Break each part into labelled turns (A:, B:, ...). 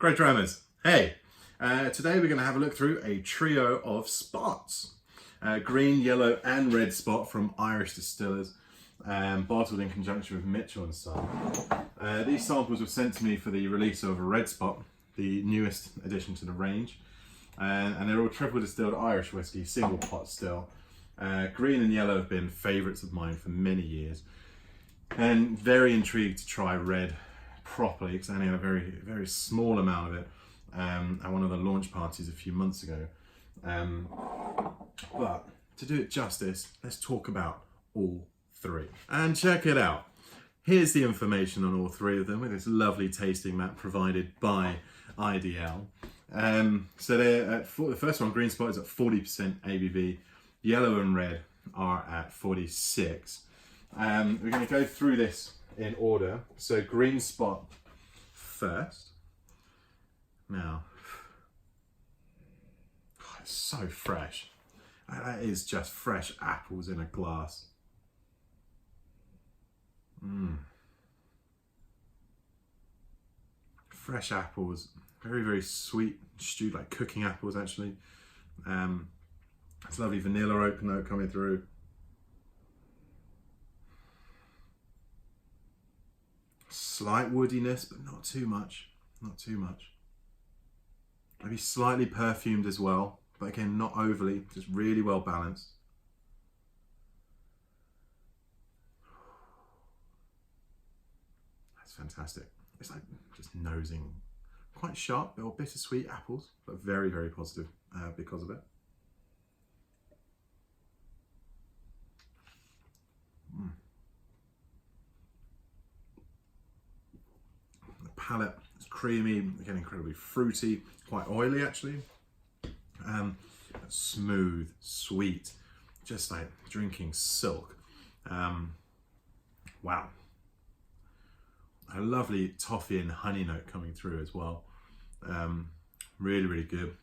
A: GreatDrams. Hey, today we're going to have a look through a trio of spots. Green, yellow and red spot from Irish distillers, bottled in conjunction with Mitchell & Son. These samples were sent to me for the release of a red spot, the newest addition to the range. And they're all triple distilled Irish whiskey, single pot still. Green and yellow have been favourites of mine for many years. And very intrigued to try red properly because I only had a very small amount of it at one of the launch parties a few months ago. But to do it justice, let's talk about all three. And check it out. Here's the information on all three of them with this lovely tasting map provided by IDL. So they're at the first one, green spot, is at 40% ABV. Yellow and red are at 46. We're going to go through this in order. So green spot first. Now, it's so fresh. That is just fresh apples in a glass. Fresh apples, very sweet, stewed like cooking apples actually. It's lovely vanilla oak note coming through. Slight woodiness, but not too much, not too much. Maybe slightly perfumed as well, but again, not overly, just really well balanced. That's fantastic. It's like just nosing quite sharp or bittersweet apples, but very positive because of it. Palate, it's creamy, again incredibly fruity, quite oily actually. Smooth, sweet, just like drinking silk. Wow. A lovely toffee and honey note coming through as well. Really good.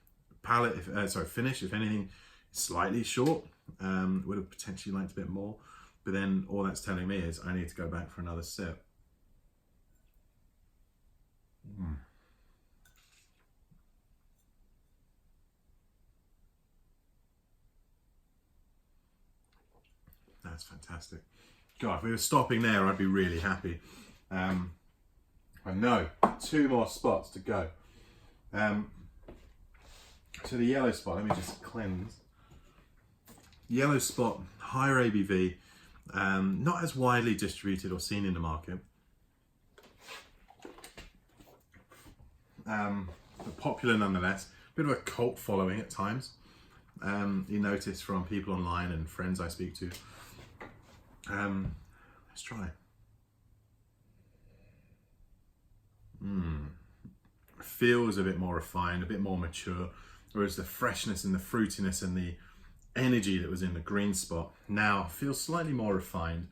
A: Palate, finish, if anything, slightly short. Would have potentially liked a bit more, but then all that's telling me is I need to go back for another sip. That's fantastic. God, if we were stopping there, I'd be really happy. I know, 2 more spots to go. To the yellow spot, let me just cleanse. Yellow spot, higher ABV, not as widely distributed or seen in the market. But popular nonetheless. Bit of a cult following at times. You notice from people online and friends I speak to. Let's try. Feels a bit more refined, a bit more mature, whereas the freshness and the fruitiness and the energy that was in the green spot now feels slightly more refined,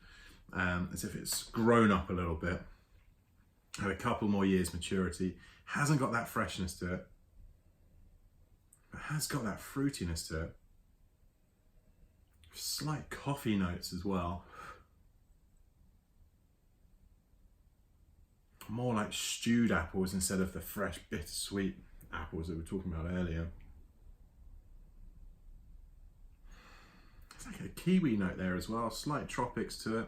A: as if it's grown up a little bit, had a couple more years maturity. Hasn't got that freshness to it, but has got that fruitiness to it. Slight coffee notes as well. More like stewed apples instead of the fresh, bittersweet apples that we were talking about earlier. It's like a kiwi note there as well, slight tropics to it.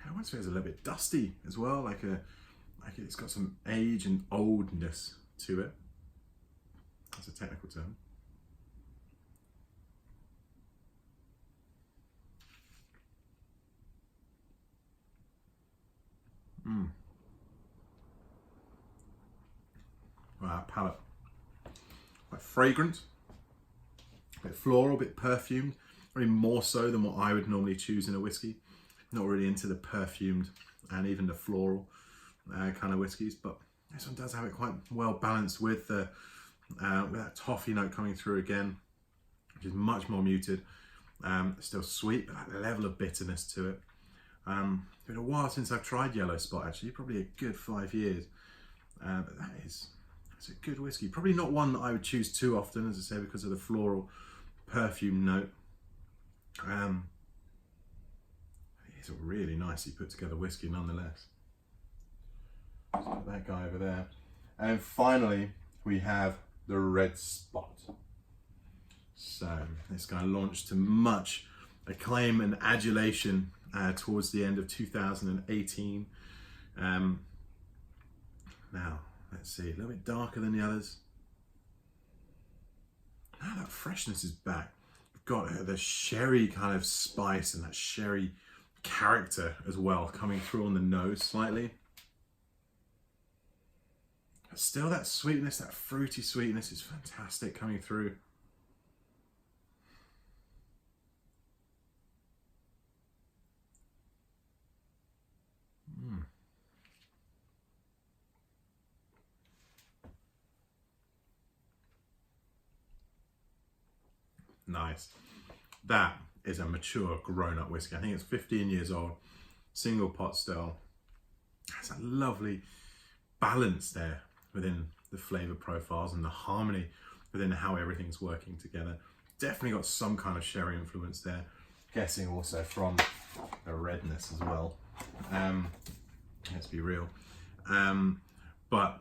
A: It almost feels a little bit dusty as well, like it's got some age and oldness to it. That's a technical term. Wow, palate. Quite fragrant, a bit floral, a bit perfumed, very more so than what I would normally choose in a whiskey. Not really into the perfumed and even the floral kind of whiskies, but this one does have it quite well balanced with that toffee note coming through again, which is much more muted. Still sweet, but that level of bitterness to it. It's been a while since I've tried Yellow Spot actually, probably a good 5 years. But it's a good whiskey. Probably not one that I would choose too often, as I say, because of the floral perfume note. It's a really nicely put together whiskey nonetheless. Let's put that guy over there. And finally, we have the Red Spot. So this guy launched to much acclaim and adulation towards the end of 2018. Now, let's see, a little bit darker than the others. Now that freshness is back. We've got the sherry kind of spice and that sherry character as well coming through on the nose slightly. But still that sweetness, that fruity sweetness is fantastic coming through. Nice. That is a mature, grown-up whiskey. I think it's 15 years old, single pot still. It's a lovely balance there within the flavor profiles and the harmony within how everything's working together. Definitely got some kind of sherry influence there. Guessing also from the redness as well. Let's be real. But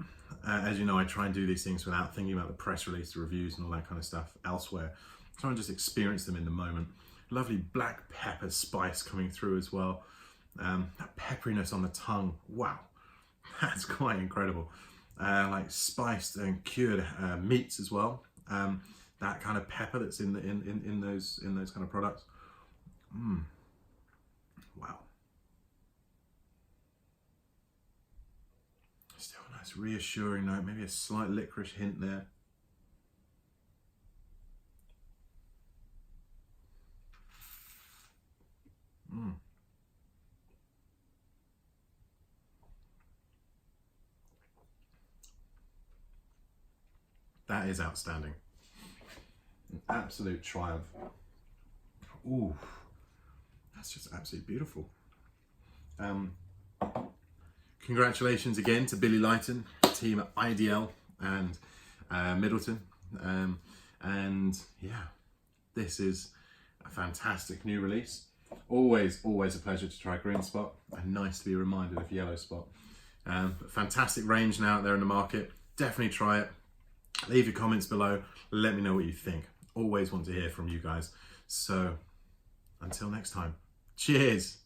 A: as you know, I try and do these things without thinking about the press release, the reviews and all that kind of stuff elsewhere. Try and just experience them in the moment. Lovely black pepper spice coming through as well. That pepperiness on the tongue, wow, that's quite incredible. Like spiced and cured meats as well. That kind of pepper that's in those kind of products. Wow. Still a nice reassuring note, maybe a slight licorice hint there. That is outstanding. An absolute triumph. Ooh, that's just absolutely beautiful. Congratulations again to Billy Lighton, team at IDL and Middleton. And yeah, this is a fantastic new release. Always a pleasure to try Green Spot, and nice to be reminded of Yellow Spot. Fantastic range now out there in the market. Definitely try it. Leave your comments below. Let me know what you think. Always want to hear from you guys. So until next time, cheers.